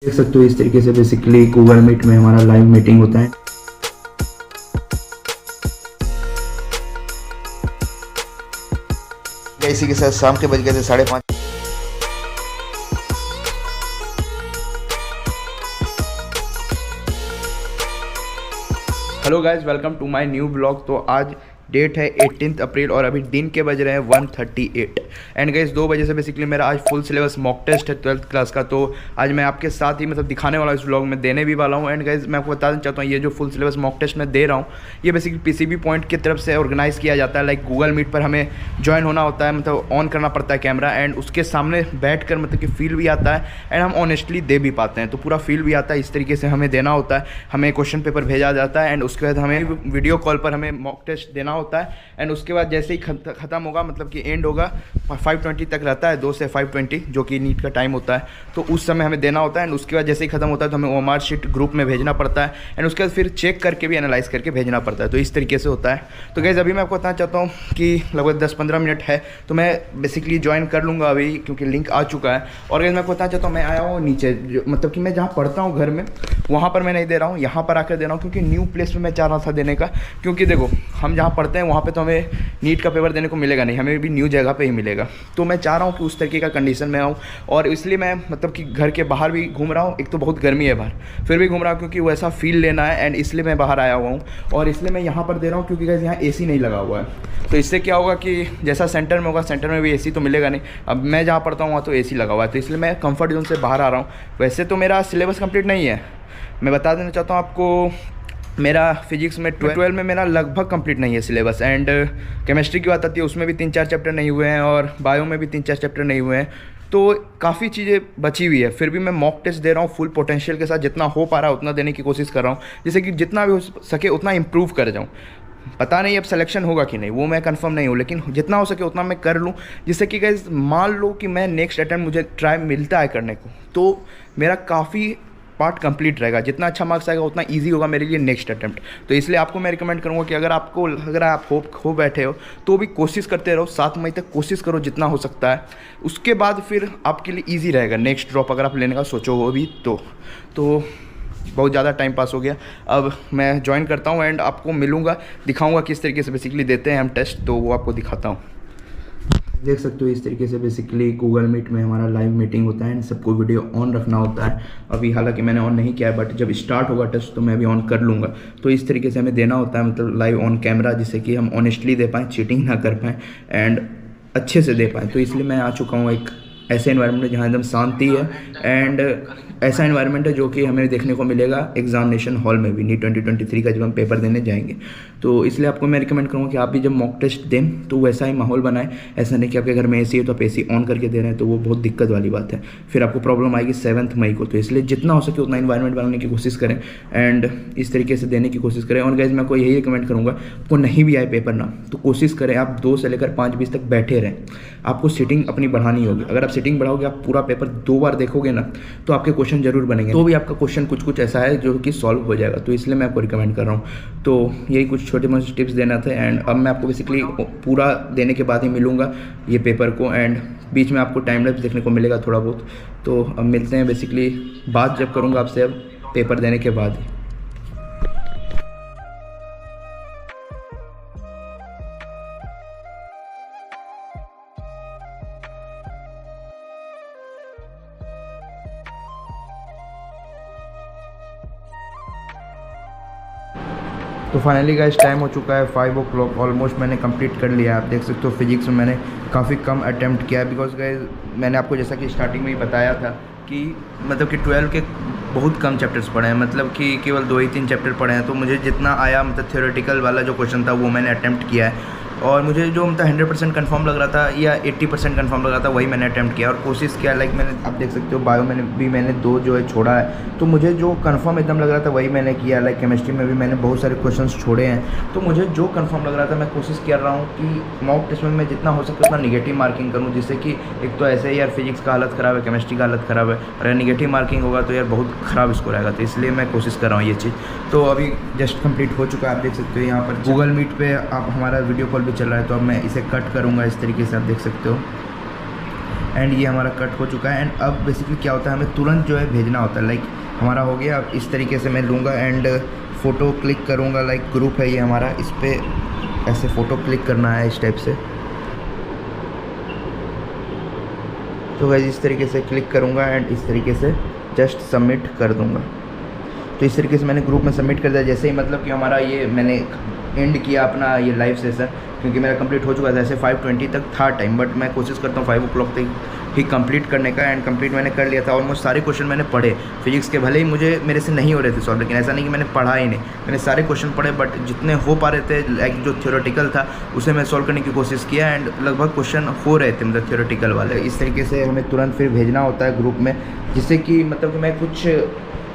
देख सकते हो इस तरीके से बेसिकली गूगल मीट में हमारा लाइव मीटिंग होता है। इसी के साथ शाम के बज गए थे 5:30। Hello guys, welcome to my new blog. तो आज डेट है 18 अप्रैल और अभी दिन के बज रहे हैं 1:38 एंड गाइज 2 बजे से बेसिकली मेरा आज फुल सिलेबस मॉक टेस्ट है 12th क्लास का। तो आज मैं आपके साथ ही दिखाने वाला इस ब्लॉग में देने भी वाला हूँ। एंड गाइज मैं आपको बताना चाहता हूँ, ये जो फुल सिलेबस मॉक टेस्ट मैं दे रहा हूँ ये बेसिकली पीसीबी पॉइंट की तरफ से ऑर्गेनाइज़ किया जाता है। लाइक गूगल मीट पर हमें ज्वाइन होना होता है, ऑन करना पड़ता है कैमरा एंड उसके सामने बैठ कर कि फील भी आता है एंड हम ऑनेस्टली दे भी पाते हैं। तो पूरा फील भी आता है, इस तरीके से हमें देना होता है। हमें क्वेश्चन पेपर भेजा जाता है एंड उसके बाद हमें वीडियो कॉल पर हमें मॉक टेस्ट देना होता है एंड उसके बाद जैसे ही ख़त्म होगा कि एंड होगा 5:20 तक रहता है, 2 से 5:20 जो कि नीट का टाइम होता है। तो उस समय हमें देना होता है एंड उसके बाद जैसे ही ख़त्म होता है तो हमें ओएमआर शीट ग्रुप में भेजना पड़ता है एंड उसके बाद फिर चेक करके भी एनालाइज करके भेजना पड़ता है। तो इस तरीके से होता है। तो गाइस अभी मैं आपको बताना चाहता हूँ कि लगभग 10-15 मिनट है तो मैं बेसिकली ज्वाइन कर लूँगा अभी, क्योंकि लिंक आ चुका है। और गाइस मैं आपको बताना चाहता हूँ, मैं आया हूँ नीचे कि मैं जहाँ पढ़ता हूँ घर में वहाँ पर मैं नहीं दे रहा हूँ, यहाँ पर आकर दे रहा हूँ क्योंकि न्यू प्लेस में मैं चाह रहा था देने का। क्योंकि देखो हम जहाँ पढ़ते हैं वहाँ पे तो हमें नीट का पेपर देने को मिलेगा नहीं, हमें भी न्यू जगह पे ही मिलेगा। तो मैं चाह रहा हूँ कि उस तरीके का कंडीशन में आऊँ और इसलिए मैं कि घर के बाहर भी घूम रहा हूँ। एक तो बहुत गर्मी है बाहर, फिर भी घूम रहा हूँ क्योंकि वैसा फील लेना है एंड इसलिए मैं बाहर आया हुआ हूँ। और इसलिए मैं यहाँ पर दे रहा हूँ क्योंकि गाइस यहाँ एसी नहीं लगा हुआ है। तो इससे क्या होगा कि जैसा सेंटर में होगा, सेंटर में भी एसी तो मिलेगा नहीं। अब मैं जहाँ पढ़ता हूँ वहाँ तो एसी लगा हुआ है, तो इसलिए मैं कंफर्ट जोन से बाहर आ रहा हूँ। वैसे तो मेरा सिलेबस कंप्लीट नहीं है, मैं बता देना चाहता हूँ आपको। मेरा फिजिक्स में 12 में मेरा लगभग कंप्लीट नहीं है सिलेबस एंड केमिस्ट्री की बात आती है उसमें भी 3-4 चैप्टर नहीं हुए हैं और बायो में भी 3-4 चैप्टर नहीं हुए हैं। तो काफ़ी चीज़ें बची हुई है, फिर भी मैं मॉक टेस्ट दे रहा हूँ फुल पोटेंशियल के साथ। जितना हो पा रहा है उतना देने की कोशिश कर रहा हूँ, जिससे कि जितना भी हो सके उतना इम्प्रूव कर जाऊँ। पता नहीं अब सिलेक्शन होगा कि नहीं, वो मैं कंफर्म नहीं हूँ, लेकिन जितना हो सके उतना मैं कर लूँ, जिससे कि गाइस मान लो कि मैं नेक्स्ट अटेम्प्ट मुझे ट्राई मिलता है करने को तो मेरा काफ़ी पार्ट कंप्लीट रहेगा। जितना अच्छा मार्क्स आएगा उतना इजी होगा मेरे लिए नेक्स्ट अटेम्प्ट। तो इसलिए आपको मैं रिकमेंड करूँगा कि अगर आप हो बैठे हो तो भी कोशिश करते रहो, 7 मई तक कोशिश करो जितना हो सकता है। उसके बाद फिर आपके लिए ईजी रहेगा नेक्स्ट ड्रॉप अगर आप लेने का सोचो हो भी तो बहुत ज़्यादा टाइम पास हो गया। अब मैं ज्वाइन करता हूँ एंड आपको मिलूँगा, दिखाऊँगा किस तरीके से बेसिकली देते हैं हम टेस्ट, तो वो आपको दिखाता हूँ। देख सकते हो इस तरीके से बेसिकली गूगल मीट में हमारा लाइव मीटिंग होता है एंड सबको वीडियो ऑन रखना होता है। अभी हालांकि मैंने ऑन नहीं किया है, बट जब स्टार्ट होगा टेस्ट तो मैं अभी ऑन कर लूँगा। तो इस तरीके से हमें देना होता है, लाइव ऑन कैमरा, जिससे कि हम ऑनेस्टली दे पाएँ, चीटिंग ना कर पाएँ एंड अच्छे से दे पाएँ। तो इसलिए मैं आ चुका हूँ एक ऐसे इन्वायरमेंट में जहाँ एकदम शांति है एंड ऐसा इन्वायरमेंट है जो कि हमें देखने को मिलेगा एग्जामिनेशन हॉल में भी नीट 2023 का जब हम पेपर देने जाएंगे। तो इसलिए आपको मैं रिकमेंड करूँगा कि आप भी जब मॉक टेस्ट दें तो वैसा ही माहौल बनाएं। ऐसा नहीं कि आपके घर में एसी है तो आप एसी ऑन करके दे रहे हैं, तो वो बहुत दिक्कत वाली बात है, फिर आपको प्रॉब्लम आएगी 7 मई को। तो इसलिए जितना हो सके उतना इन्वायरमेंट बनाने की कोशिश करें एंड इस तरीके से देने की कोशिश करें। और गाइस मैं आपको यही रिकमेंड करूँगा, आपको नहीं भी आए पेपर ना तो कोशिश करें आप 2 से लेकर 5-20 तक बैठे रहें। आपको सीटिंग अपनी बढ़ानी होगी। अगर आप सीटिंग बढ़ाओगे, आप पूरा पेपर 2 बार देखोगे ना तो आपके क्वेश्चन जरूर बनेंगे, तो भी आपका क्वेश्चन कुछ ऐसा है जो कि सॉल्व हो जाएगा। तो इसलिए मैं आपको रिकमेंड कर रहा हूँ। तो यही कुछ छोटे मोटे टिप्स देना थे एंड अब मैं आपको बेसिकली पूरा देने के बाद ही मिलूँगा ये पेपर को एंड बीच में आपको टाइम लैप्स देखने को मिलेगा थोड़ा बहुत। तो अब मिलते हैं बेसिकली बात जब करूँगा आपसे अब पेपर देने के बाद। तो फाइनली गाइस टाइम हो चुका है 5 o'clock, ऑलमोस्ट मैंने कंप्लीट कर लिया है। आप देख सकते हो फिजिक्स में मैंने काफ़ी कम अटेम्प्ट किया है, बिकॉज गाइस मैंने आपको जैसा कि स्टार्टिंग में ही बताया था कि कि 12 के बहुत कम चैप्टर्स पढ़े हैं, कि केवल 2 ही 3 चैप्टर पढ़े हैं। तो मुझे जितना आया थ्योरेटिकल वाला जो क्वेश्चन था वो मैंने अटेम्प्ट किया है और मुझे जो 100% कन्फर्म लग रहा था या 80% कन्फर्म लग रहा था वही मैंने अटेम्प्ट किया और कोशिश किया। लाइक मैंने आप देख सकते हो बायो में मैंने 2 जो है छोड़ा है, तो मुझे जो कन्फर्म एकदम लग रहा था वही मैंने किया। लाइक केमिस्ट्री में भी मैंने बहुत सारे क्वेश्चंस छोड़े हैं, तो मुझे जो कन्फर्म लग रहा था मैं कोशिश कर रहा हूँ कि मॉक टेस्ट में मैं जितना हो सके उतना निगेटिव मार्किंग करूँ, जिससे कि एक तो ऐसे ही यार फिजिक्स का हालत ख़राब है, केमिस्ट्री का हालत ख़राब है, और अगर निगेटिव मार्किंग होगा तो यार बहुत ख़राब स्कोर आएगा। तो इसलिए मैं कोशिश कर रहा हूँ ये चीज़। तो अभी जस्ट कंप्लीट हो चुका है, आप देख सकते हो यहाँ पर गूगल मीट पे आप हमारा वीडियो कॉल भी चल रहा है। तो अब मैं इसे कट करूँगा इस तरीके से, आप देख सकते हो एंड ये हमारा कट हो चुका है। एंड अब बेसिकली क्या होता है, हमें तुरंत जो है भेजना होता है। लाइक हमारा हो गया, अब इस तरीके से मैं लूँगा एंड फ़ोटो क्लिक करूँगा। लाइक ग्रुप है ये हमारा, इस पर ऐसे फ़ोटो क्लिक करना है इस टाइप से। तो गाइस इस तरीके से क्लिक करूँगा एंड इस तरीके से जस्ट सबमिट कर दूँगा। तो इस तरीके से मैंने ग्रुप में सबमिट कर दिया। जैसे ही मतलब कि हमारा ये मैंने एंड किया अपना ये लाइव सेशन, क्योंकि मेरा कंप्लीट हो चुका था। ऐसे 5:20 तक था टाइम, बट मैं कोशिश करता हूँ 5 o'clock तक ही कंप्लीट करने का। एंड कंप्लीट मैंने कर लिया था। ऑलमोस्ट सारे क्वेश्चन मैंने पढ़े फिजिक्स के, भले ही मुझे मेरे से नहीं हो रहे थे सॉल्व, लेकिन ऐसा नहीं कि मैंने पढ़ा ही नहीं, मैंने सारे क्वेश्चन पढ़े। बट जितने हो पा रहे थे, लाइक जो थ्योरेटिकल था उसे मैं सॉल्व करने की कोशिश किया एंड लगभग क्वेश्चन हो रहे थे मतलब थ्योरेटिकल वाले। इस तरीके से हमें तुरंत फिर भेजना होता है ग्रुप में, जिससे कि मतलब कि मैं कुछ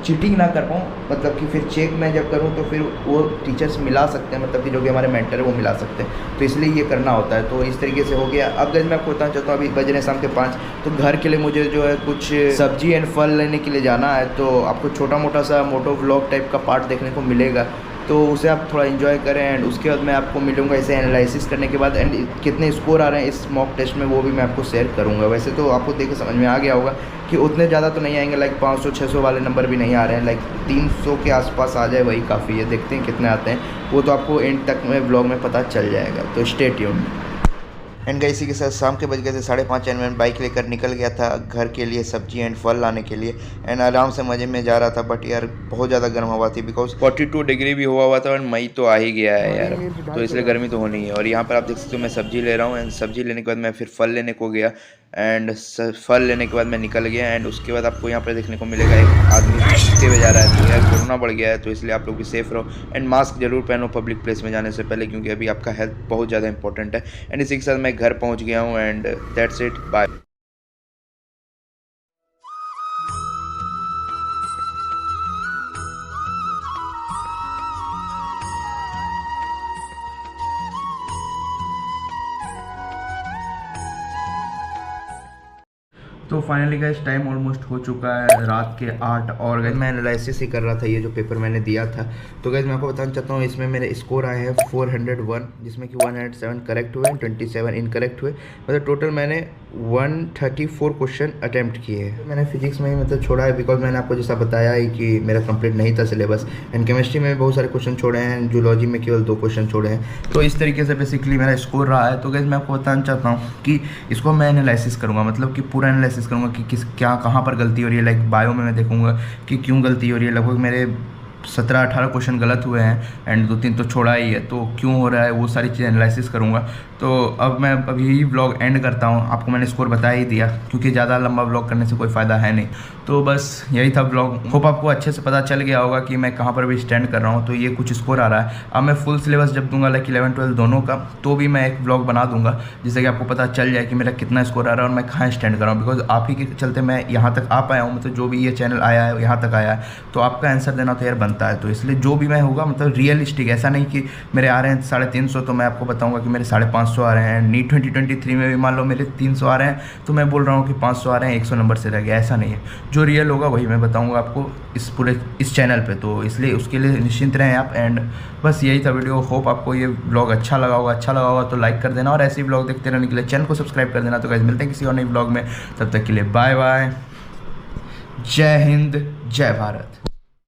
चीटिंग ना कर पाऊँ। मतलब कि फिर चेक मैं जब करूँ तो फिर वो टीचर्स मिला सकते हैं, मतलब कि जो भी हमारे मेंटर है वो मिला सकते हैं। तो इसलिए ये करना होता है। तो इस तरीके से हो गया। अब गाइस मैं आपको बताना चाहता हूँ, अभी बज रहे हैं शाम के 5, तो घर के लिए मुझे जो है कुछ सब्जी एंड फल लेने के लिए जाना है। तो आपको छोटा मोटा सा मोटो व्लॉग टाइप का पार्ट देखने को मिलेगा, तो उसे आप थोड़ा एंजॉय करें। एंड उसके बाद मैं आपको मिलूंगा इसे एनालिसिस करने के बाद, एंड कितने स्कोर आ रहे हैं इस मॉक टेस्ट में वो भी मैं आपको शेयर करूंगा। वैसे तो आपको देख के समझ में आ गया होगा कि उतने ज़्यादा तो नहीं आएंगे, लाइक 500-600 वाले नंबर भी नहीं आ रहे हैं, लाइक 300 के आसपास आ जाए वही काफ़ी है। देखते हैं कितने आते हैं, वो तो आपको एंड तक में ब्लॉग में पता चल जाएगा। तो स्टे ट्यून्ड। एंड गाइस इसी के साथ शाम के बज गए थे 5:30 एंड मैं बाइक लेकर निकल गया था घर के लिए सब्जी एंड फल लाने के लिए। एंड आराम से मज़े में जा रहा था, बट यार बहुत ज़्यादा गर्म हवा थी, बिकॉज 42 डिग्री भी हुआ था और मई तो आ ही गया है यार, तो इसलिए गर्मी तो होनी है। और यहाँ पर आप देख सकते हो मैं सब्जी ले रहा हूँ। एंड सब्जी लेने के बाद मैं फिर फल लेने को गया। एंड फल लेने के बाद मैं निकल गया। एंड उसके बाद आपको यहाँ पर देखने को मिलेगा एक आदमी कुत्ते पे जा रहा है। तो यार कोरोना बढ़ गया है, तो इसलिए आप लोग भी सेफ रहो एंड मास्क जरूर पहनो पब्लिक प्लेस में जाने से पहले, क्योंकि अभी आपका हेल्थ बहुत ज़्यादा इंपॉर्टेंट है। एंड इसी के साथ मैं घर पहुँच गया हूँ एंड दैट्स इट, बाय। तो फाइनली गाइस टाइम ऑलमोस्ट हो चुका है रात के 8, और गाइस मैं एनालिसिस ही कर रहा था ये जो पेपर मैंने दिया था। तो गाइस मैं आपको बताना चाहता हूँ, इसमें मेरे स्कोर आए हैं 401, जिसमें कि 107 करेक्ट हुए एंड 27 इनकरेक्ट हुए। मतलब टोटल मैंने 134 क्वेश्चन अटैम्प्ट किए हैं। मैंने फिजिक्स में ही मतलब छोड़ा है, बिकॉज मैंने आपको जैसा बताया है कि मेरा कंप्लीट नहीं था सिलेबस। एंड केमिस्ट्री में बहुत सारे क्वेश्चन छोड़े हैं, जूलॉजी में केवल 2 क्वेश्चन छोड़े हैं। तो इस तरीके से बेसिकली मेरा स्कोर रहा है। तो गाइस मैं आपको बताना चाहता हूँ कि इसको मैं एनालिसिस करूँगा, मतलब कि पूरा एनालिसिस करूँगा कि किस क्या कहाँ पर गलती हो रही है। लाइक बायो में मैं देखूँगा कि क्यों गलती हो रही है। लगभग मेरे 17-18 क्वेश्चन गलत हुए हैं एंड 2-3 तो छोड़ा ही है, तो क्यों हो रहा है वो सारी चीज़ें एनालिसिस करूँगा। तो अब मैं अभी व्लॉग एंड करता हूँ। आपको मैंने स्कोर बता ही दिया, क्योंकि ज़्यादा लंबा व्लॉग करने से कोई फ़ायदा है नहीं। तो बस यही था व्लॉग। होप आपको अच्छे से पता चल गया होगा कि मैं कहाँ पर भी स्टैंड कर रहा हूँ। तो ये कुछ स्कोर आ रहा है। अब मैं फुल सिलेबस जब दूंगा, लाइक 11-12 दोनों का, तो भी मैं एक व्लॉग बना दूंगा, जिससे कि आपको पता चल जाए कि मेरा कितना स्कोर आ रहा है और मैं कहाँ स्टैंड कर रहा हूँ। बिकॉज आप ही के चलते मैं यहाँ तक आ पाया हूँ, मतलब जो भी ये चैनल आया है यहाँ तक आया है, तो आपका आंसर देना तो यार बनता है। तो इसलिए जो भी मैं होगा मतलब रियलिस्टिक, ऐसा नहीं कि मेरे आ रहे हैं 350 तो मैं आपको बताऊंगा कि मेरे 550 आ रहे हैं। नीट 2023 में भी मान लो मेरे 300 आ रहे हैं, तो मैं बोल रहा हूँ कि 500 आ रहे हैं, 100 नंबर से रह गया, ऐसा नहीं है। जो रियल होगा वही मैं बताऊँगा आपको इस चैनल पर। तो इसलिए उसके लिए निश्चिंत रहें आप। एंड बस यही था वीडियो। होप आपको ये व्लॉग अच्छा लगा होगा तो लाइक कर देना, और ऐसे ही व्लॉग देखते रहने के लिए चैनल को सब्सक्राइब कर देना। तो गाइस मिलते हैं किसी और नई व्लॉग में, तब तक के लिए बाय बाय। जय हिंद, जय भारत।